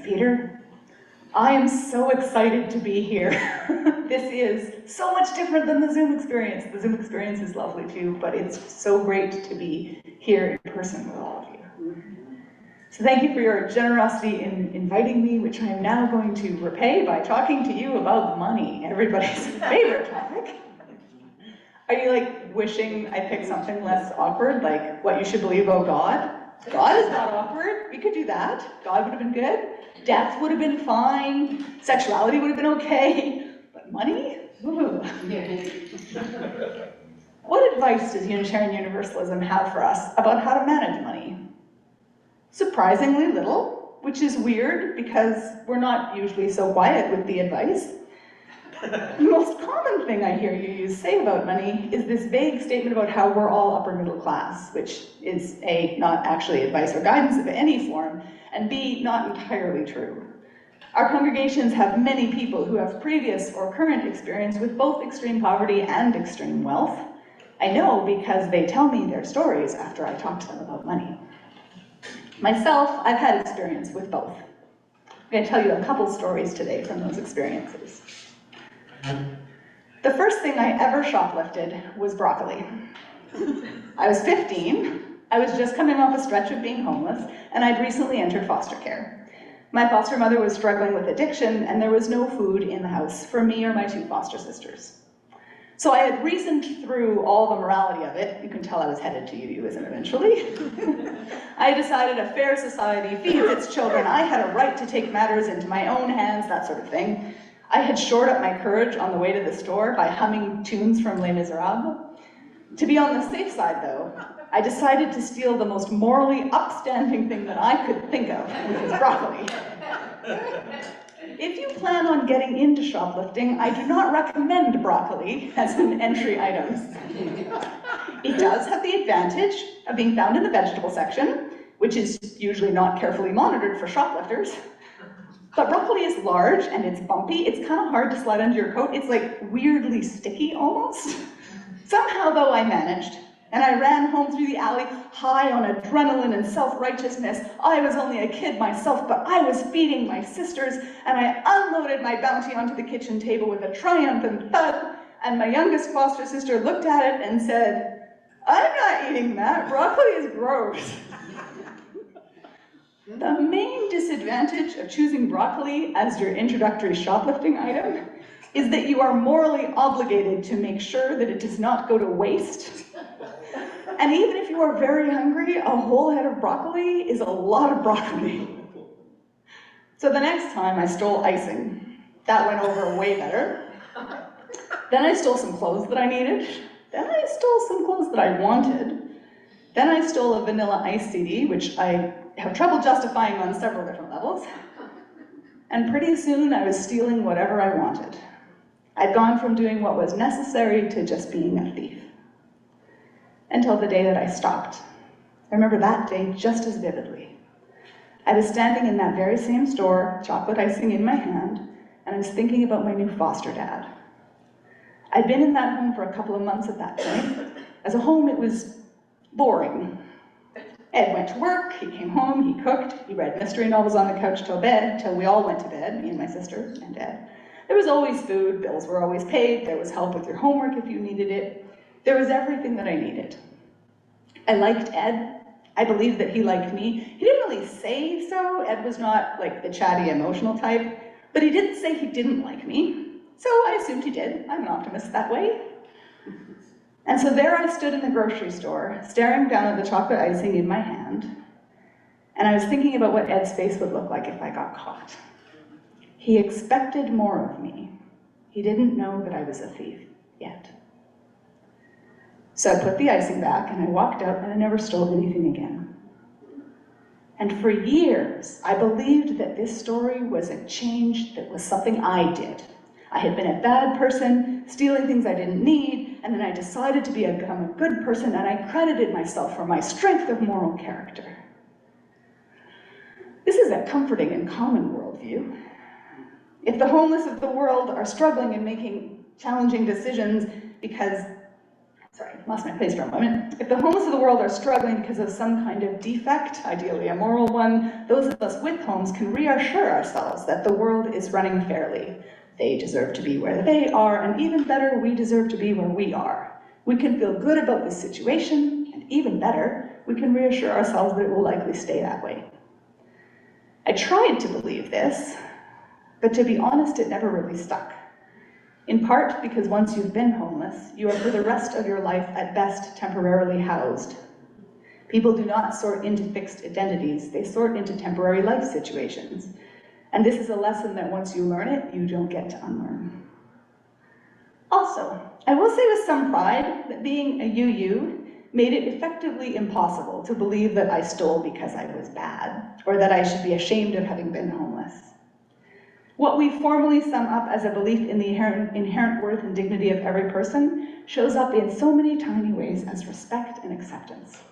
Peter. I am so excited to be here. This is so much different than the Zoom experience. The Zoom experience is lovely too, but it's so great to be here in person with all of you. So thank you for your generosity in inviting me, which I am now going to repay by talking to you about money, everybody's favorite topic. Are you like wishing I picked something less awkward, like what you should believe about God? God is not awkward. We could do that. God would have been good. Death would have been fine. Sexuality would have been okay. But money? Ooh. What advice does Unitarian Universalism have for us about how to manage money? Surprisingly little, which is weird because we're not usually so quiet with the advice. The most common thing I hear you say about money is this vague statement about how we're all upper middle class, which is A, not actually advice or guidance of any form, and B, not entirely true. Our congregations have many people who have previous or current experience with both extreme poverty and extreme wealth. I know because they tell me their stories after I talk to them about money. Myself, I've had experience with both. I'm going to tell you a couple stories today from those experiences. The first thing I ever shoplifted was broccoli. I was 15, I was just coming off a stretch of being homeless, and I'd recently entered foster care. My foster mother was struggling with addiction, and there was no food in the house for me or my 2 foster sisters. So I had reasoned through all the morality of it. You can tell I was headed to UUism eventually. I decided a fair society feeds its children. I had a right to take matters into my own hands, that sort of thing. I had shored up my courage on the way to the store by humming tunes from Les Miserables. To be on the safe side, though, I decided to steal the most morally upstanding thing that I could think of, which was broccoli. If you plan on getting into shoplifting, I do not recommend broccoli as an entry item. It does have the advantage of being found in the vegetable section, which is usually not carefully monitored for shoplifters. But broccoli is large and it's bumpy. It's kind of hard to slide under your coat. It's like weirdly sticky almost. Somehow though I managed, and I ran home through the alley high on adrenaline and self-righteousness. I was only a kid myself, but I was feeding my sisters, and I unloaded my bounty onto the kitchen table with a triumphant thud, and my youngest foster sister looked at it and said, "I'm not eating that, broccoli is gross." The main disadvantage of choosing broccoli as your introductory shoplifting item is that you are morally obligated to make sure that it does not go to waste. And even if you are very hungry, a whole head of broccoli is a lot of broccoli. So the next time I stole icing. That went over way better. Then I stole some clothes that I needed. Then I stole some clothes that I wanted. Then I stole a Vanilla Ice CD, which I have trouble justifying on several different levels. And pretty soon I was stealing whatever I wanted. I'd gone from doing what was necessary to just being a thief. Until the day that I stopped. I remember that day just as vividly. I was standing in that very same store, chocolate icing in my hand, and I was thinking about my new foster dad. I'd been in that home for a couple of months at that point. As a home, it was boring. Ed went to work, he came home, he cooked, he read mystery novels on the couch till we all went to bed, me and my sister and Ed. There was always food, bills were always paid, there was help with your homework if you needed it. There was everything that I needed. I liked Ed. I believed that he liked me. He didn't really say so. Ed was not like the chatty, emotional type, but he didn't say he didn't like me. So I assumed he did. I'm an optimist that way. And so there I stood in the grocery store, staring down at the chocolate icing in my hand, and I was thinking about what Ed's face would look like if I got caught. He expected more of me. He didn't know that I was a thief yet. So I put the icing back and I walked out and I never stole anything again. And for years, I believed that this story was a change that was something I did. I had been a bad person, stealing things I didn't need, and then I decided to become a good person, and I credited myself for my strength of moral character. This is a comforting and common worldview. If the homeless of the world are struggling and making challenging decisions because sorry, lost my place for a moment. If the homeless of the world are struggling because of some kind of defect, ideally a moral one, those of us with homes can reassure ourselves that the world is running fairly. They deserve to be where they are, and even better, we deserve to be where we are. We can feel good about this situation, and even better, we can reassure ourselves that it will likely stay that way. I tried to believe this, but to be honest, it never really stuck. In part because once you've been homeless, you are for the rest of your life at best temporarily housed. People do not sort into fixed identities, they sort into temporary life situations. And this is a lesson that once you learn it, you don't get to unlearn. Also, I will say with some pride that being a UU made it effectively impossible to believe that I stole because I was bad, or that I should be ashamed of having been homeless. What we formally sum up as a belief in the inherent worth and dignity of every person shows up in so many tiny ways as respect and acceptance.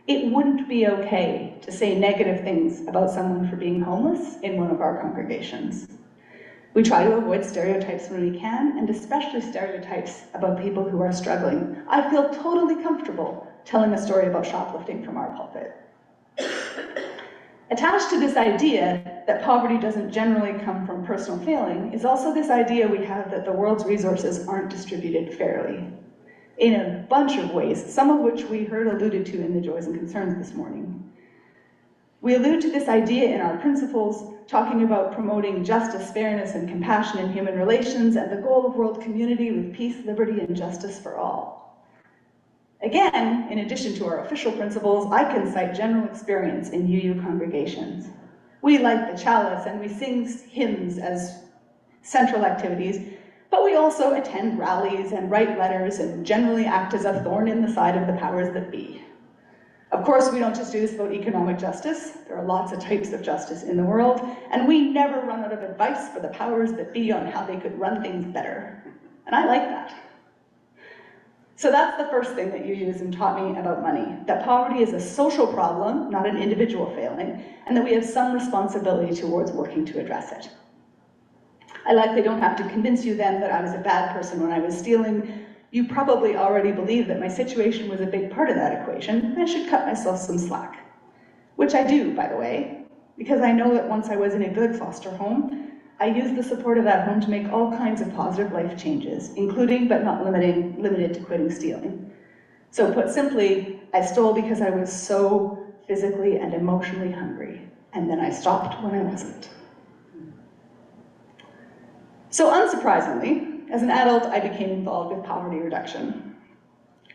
It wouldn't be okay to say negative things about someone for being homeless in one of our congregations. We try to avoid stereotypes when we can, and especially stereotypes about people who are struggling. I feel totally comfortable telling a story about shoplifting from our pulpit. Attached to this idea that poverty doesn't generally come from personal failing is also this idea we have that the world's resources aren't distributed fairly. In a bunch of ways, some of which we heard alluded to in the Joys and Concerns this morning. We allude to this idea in our principles, talking about promoting justice, fairness, and compassion in human relations, and the goal of world community with peace, liberty, and justice for all. Again, in addition to our official principles, I can cite general experience in UU congregations. We light the chalice and we sing hymns as central activities, but we also attend rallies and write letters and generally act as a thorn in the side of the powers that be. Of course, we don't just do this about economic justice. There are lots of types of justice in the world, and we never run out of advice for the powers that be on how they could run things better. And I like that. So that's the first thing that UUism taught me about money, that poverty is a social problem, not an individual failing, and that we have some responsibility towards working to address it. I likely don't have to convince you then that I was a bad person when I was stealing. You probably already believe that my situation was a big part of that equation, and I should cut myself some slack. Which I do, by the way, because I know that once I was in a good foster home, I used the support of that home to make all kinds of positive life changes, including but not limited to quitting stealing. So put simply, I stole because I was so physically and emotionally hungry, and then I stopped when I wasn't. So unsurprisingly, as an adult, I became involved with poverty reduction.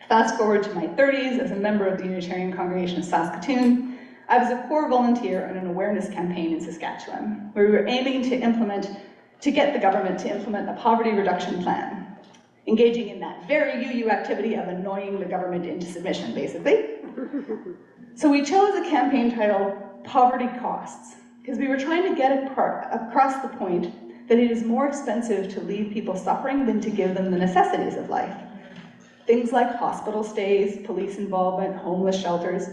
Fast forward to my 30s, as a member of the Unitarian congregation of Saskatoon, I was a core volunteer in an awareness campaign in Saskatchewan, where we were aiming to get the government to implement a poverty reduction plan, engaging in that very UU activity of annoying the government into submission, basically. So we chose a campaign title, Poverty Costs, because we were trying to get across the point that it is more expensive to leave people suffering than to give them the necessities of life. Things like hospital stays, police involvement, homeless shelters,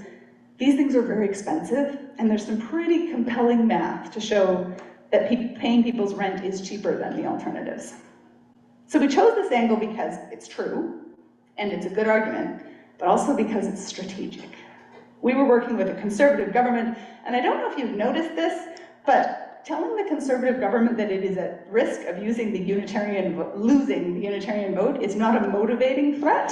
these things are very expensive, and there's some pretty compelling math to show that paying people's rent is cheaper than the alternatives. So we chose this angle because it's true, and it's a good argument, but also because it's strategic. We were working with a conservative government, and I don't know if you've noticed this, but telling the conservative government that it is at risk of losing the Unitarian vote is not a motivating threat.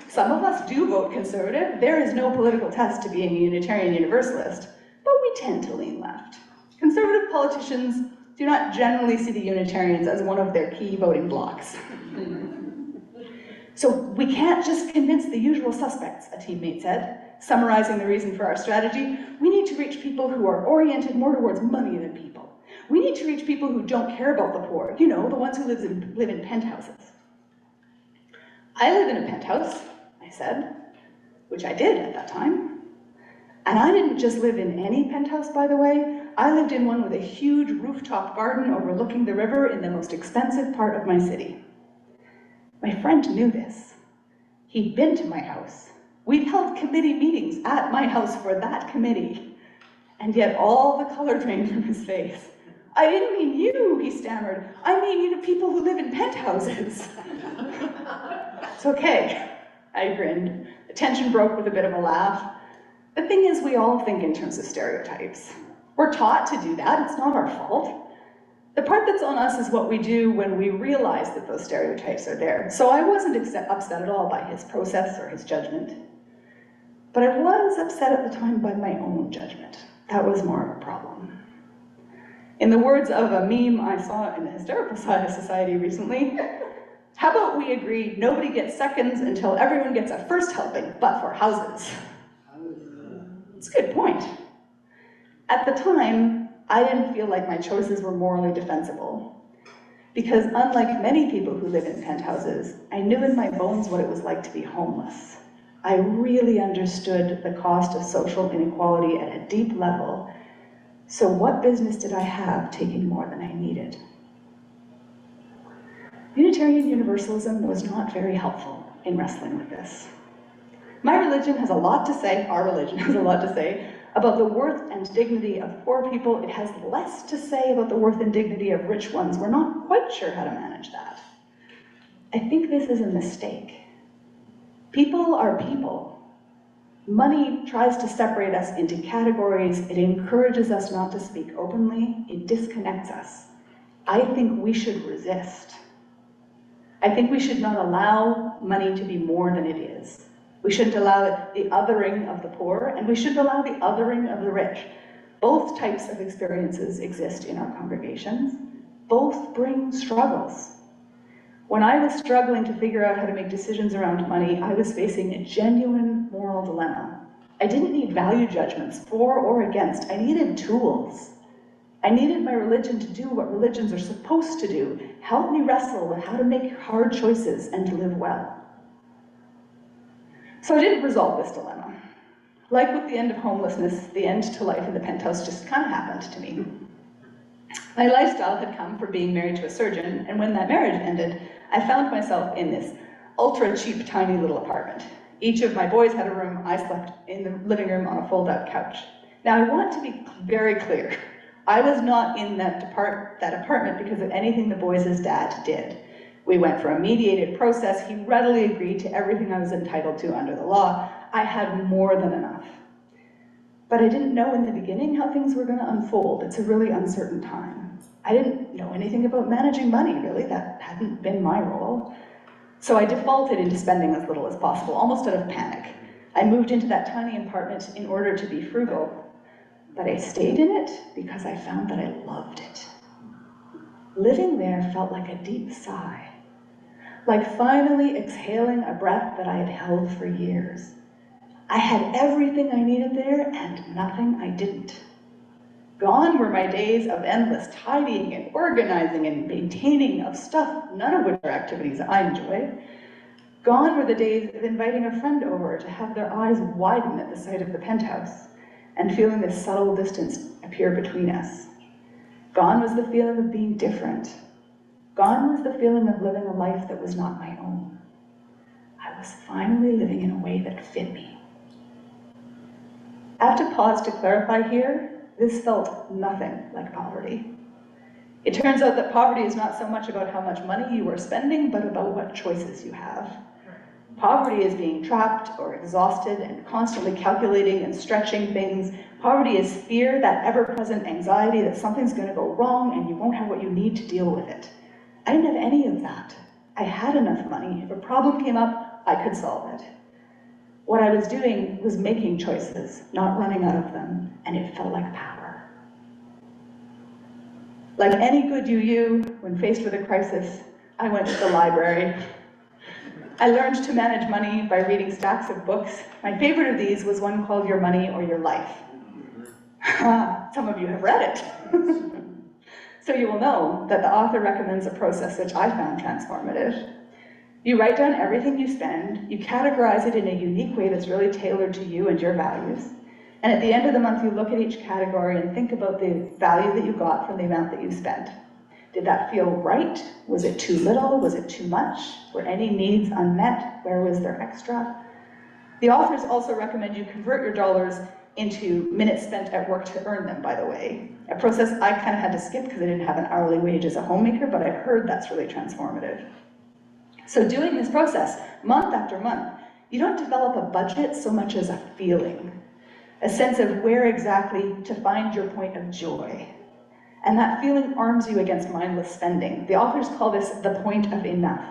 Some of us do vote conservative. There is no political test to being a Unitarian Universalist, but we tend to lean left. Conservative politicians do not generally see the Unitarians as one of their key voting blocs. So we can't just convince the usual suspects, a teammate said. Summarizing the reason for our strategy, we need to reach people who are oriented more towards money than people. We need to reach people who don't care about the poor, you know, the ones who live in penthouses. I live in a penthouse, I said, which I did at that time. And I didn't just live in any penthouse, by the way. I lived in one with a huge rooftop garden overlooking the river in the most expensive part of my city. My friend knew this. He'd been to my house. We'd held committee meetings at my house for that committee, and yet all the color drained from his face I didn't mean you, he stammered. I mean, people who live in penthouses. It's okay, I grinned. The tension broke with a bit of a laugh. The thing is, we all think in terms of stereotypes. We're taught to do that, it's not our fault. The part that's on us is what we do when we realize that those stereotypes are there. So I wasn't upset at all by his process or his judgment. But I was upset at the time by my own judgment. That was more of a problem. In the words of a meme I saw in the hysterical side of society recently, how about we agree nobody gets seconds until everyone gets a first helping, but for houses? It's a good point. At the time, I didn't feel like my choices were morally defensible. Because unlike many people who live in penthouses, I knew in my bones what it was like to be homeless. I really understood the cost of social inequality at a deep level. So what business did I have taking more than I needed? Unitarian Universalism was not very helpful in wrestling with this. My religion has a lot to say, our religion has a lot to say, about the worth and dignity of poor people. It has less to say about the worth and dignity of rich ones. We're not quite sure how to manage that. I think this is a mistake. People are people. Money tries to separate us into categories. It encourages us not to speak openly. It disconnects us. I think we should resist. I think we should not allow money to be more than it is. We shouldn't allow the othering of the poor, and we shouldn't allow the othering of the rich. Both types of experiences exist in our congregations. Both bring struggles. When I was struggling to figure out how to make decisions around money, I was facing a genuine moral dilemma. I didn't need value judgments for or against. I needed tools. I needed my religion to do what religions are supposed to do, help me wrestle with how to make hard choices and to live well. So I didn't resolve this dilemma. Like with the end of homelessness, the end to life in the penthouse just kind of happened to me. My lifestyle had come from being married to a surgeon, and when that marriage ended, I found myself in this ultra-cheap, tiny little apartment. Each of my boys had a room. I slept in the living room on a fold-out couch. Now, I want to be very clear. I was not in that apartment because of anything the boys' dad did. We went for a mediated process. He readily agreed to everything I was entitled to under the law. I had more than enough. But I didn't know in the beginning how things were going to unfold. It's a really uncertain time. I didn't know anything about managing money, really. That hadn't been my role. So I defaulted into spending as little as possible, almost out of panic. I moved into that tiny apartment in order to be frugal. But I stayed in it because I found that I loved it. Living there felt like a deep sigh, like finally exhaling a breath that I had held for years. I had everything I needed there and nothing I didn't. Gone were my days of endless tidying and organizing and maintaining of stuff, none of which are activities I enjoy. Gone were the days of inviting a friend over to have their eyes widen at the sight of the penthouse and feeling this subtle distance appear between us. Gone was the feeling of being different. Gone was the feeling of living a life that was not my own. I was finally living in a way that fit me. I have to pause to clarify here, this felt nothing like poverty. It turns out that poverty is not so much about how much money you are spending, but about what choices you have. Poverty is being trapped or exhausted and constantly calculating and stretching things. Poverty is fear, that ever-present anxiety that something's going to go wrong and you won't have what you need to deal with it. I didn't have any of that. I had enough money. If a problem came up, I could solve it. What I was doing was making choices, not running out of them, and it felt like power. Like any good UU, when faced with a crisis, I went to the library. I learned to manage money by reading stacks of books. My favorite of these was one called Your Money or Your Life. Some of you have read it. So you will know that the author recommends a process which I found transformative. You write down everything you spend, you categorize it in a unique way that's really tailored to you and your values, and at the end of the month you look at each category and think about the value that you got from the amount that you spent. Did that feel right? Was it too little? Was it too much? Were any needs unmet? Where was there extra? The authors also recommend you convert your dollars into minutes spent at work to earn them, by the way. A process I kind of had to skip because I didn't have an hourly wage as a homemaker, but I've heard that's really transformative. So doing this process, month after month, you don't develop a budget so much as a feeling, a sense of where exactly to find your point of joy. And that feeling arms you against mindless spending. The authors call this the point of enough.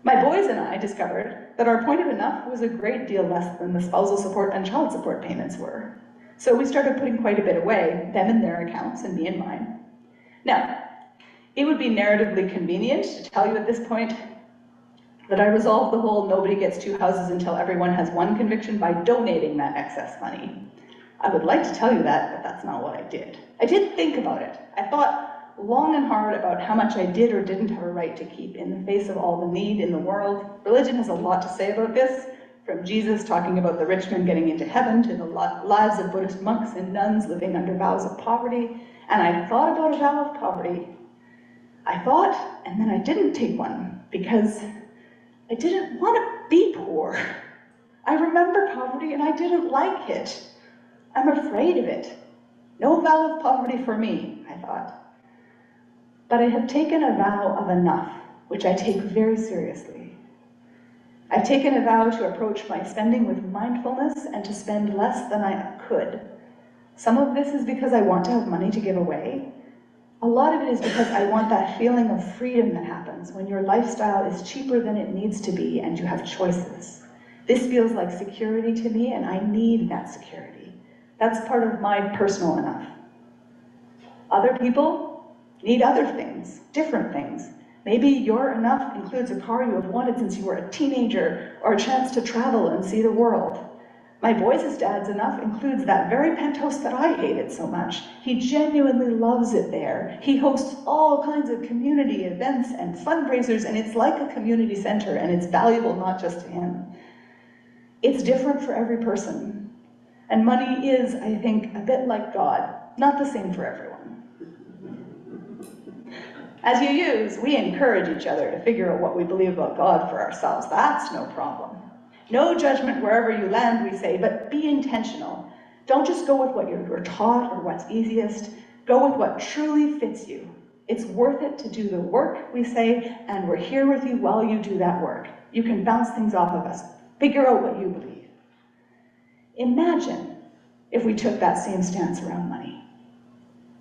My boys and I discovered that our point of enough was a great deal less than the spousal support and child support payments were. So we started putting quite a bit away, them in their accounts and me in mine. Now, it would be narratively convenient to tell you at this point that I resolved the whole nobody gets two houses until everyone has one conviction by donating that excess money. I would like to tell you that, but that's not what I did. I did think about it. I thought long and hard about how much I did or didn't have a right to keep in the face of all the need in the world. Religion has a lot to say about this, from Jesus talking about the rich man getting into heaven to the lives of Buddhist monks and nuns living under vows of poverty. And I thought about a vow of poverty. I thought, and then I didn't take one because I didn't want to be poor. I remember poverty and I didn't like it. I'm afraid of it. No vow of poverty for me, I thought. But I have taken a vow of enough, which I take very seriously. I've taken a vow to approach my spending with mindfulness and to spend less than I could. Some of this is because I want to have money to give away. A lot of it is because I want that feeling of freedom that happens when your lifestyle is cheaper than it needs to be and you have choices. This feels like security to me, and I need that security. That's part of my personal enough. Other people need other things, different things. Maybe your enough includes a car you have wanted since you were a teenager, or a chance to travel and see the world. My boys' dad's enough includes that very penthouse that I hated so much. He genuinely loves it there. He hosts all kinds of community events and fundraisers, and it's like a community center, and it's valuable not just to him. It's different for every person. And money is, I think, a bit like God, not the same for everyone. As you use, we encourage each other to figure out what we believe about God for ourselves. That's no problem. No judgment wherever you land, we say, but be intentional. Don't just go with what you're taught or what's easiest. Go with what truly fits you. It's worth it to do the work, we say, and we're here with you while you do that work. You can bounce things off of us. Figure out what you believe. Imagine if we took that same stance around money.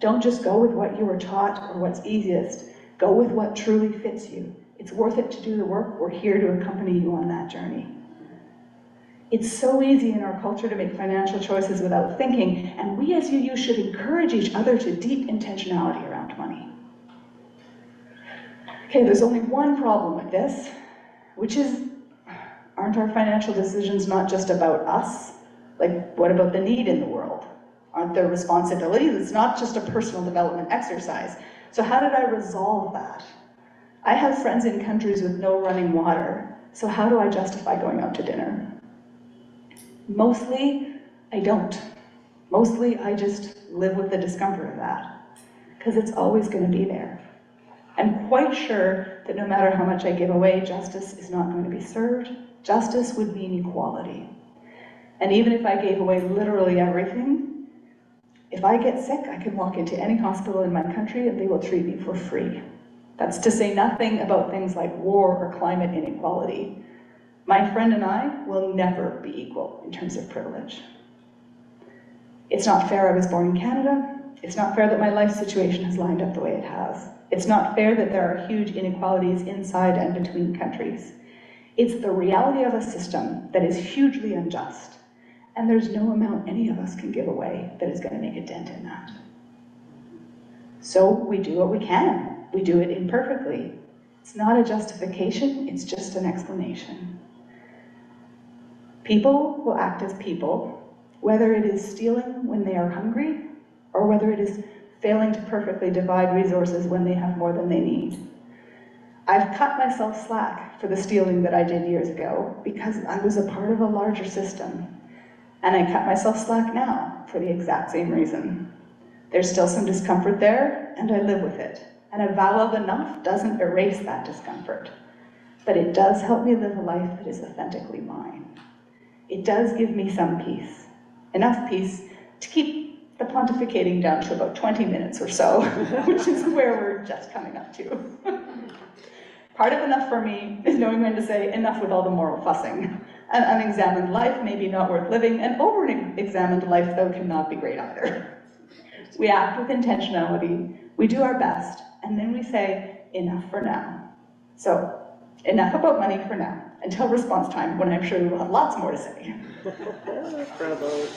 Don't just go with what you were taught or what's easiest. Go with what truly fits you. It's worth it to do the work. We're here to accompany you on that journey. It's so easy in our culture to make financial choices without thinking, and we as UU should encourage each other to deep intentionality around money. Okay, there's only one problem with this, which is, aren't our financial decisions not just about us? Like, what about the need in the world? Aren't there responsibilities? It's not just a personal development exercise. So how did I resolve that? I have friends in countries with no running water, so how do I justify going out to dinner? Mostly, I don't. Mostly, I just live with the discomfort of that, because it's always going to be there. I'm quite sure that no matter how much I give away, justice is not going to be served. Justice would mean equality. And even if I gave away literally everything, if I get sick, I can walk into any hospital in my country and they will treat me for free. That's to say nothing about things like war or climate inequality. My friend and I will never be equal in terms of privilege. It's not fair I was born in Canada. It's not fair that my life situation has lined up the way it has. It's not fair that there are huge inequalities inside and between countries. It's the reality of a system that is hugely unjust. And there's no amount any of us can give away that is going to make a dent in that. So we do what we can. We do it imperfectly. It's not a justification, it's just an explanation. People will act as people, whether it is stealing when they are hungry, or whether it is failing to perfectly divide resources when they have more than they need. I've cut myself slack for the stealing that I did years ago because I was a part of a larger system. And I cut myself slack now for the exact same reason. There's still some discomfort there, and I live with it. And a vow of enough doesn't erase that discomfort, but it does help me live a life that is authentically mine. It does give me some peace. enough peace to keep the pontificating down to about 20 minutes or so, which is where we're just coming up to. Part of enough for me is knowing when to say enough with all the moral fussing. An unexamined life may be not worth living, and over-examined life, though, cannot be great either. We act with intentionality, we do our best, and then we say, enough for now. So, enough about money for now, until response time, when I'm sure we will have lots more to say. Bravo.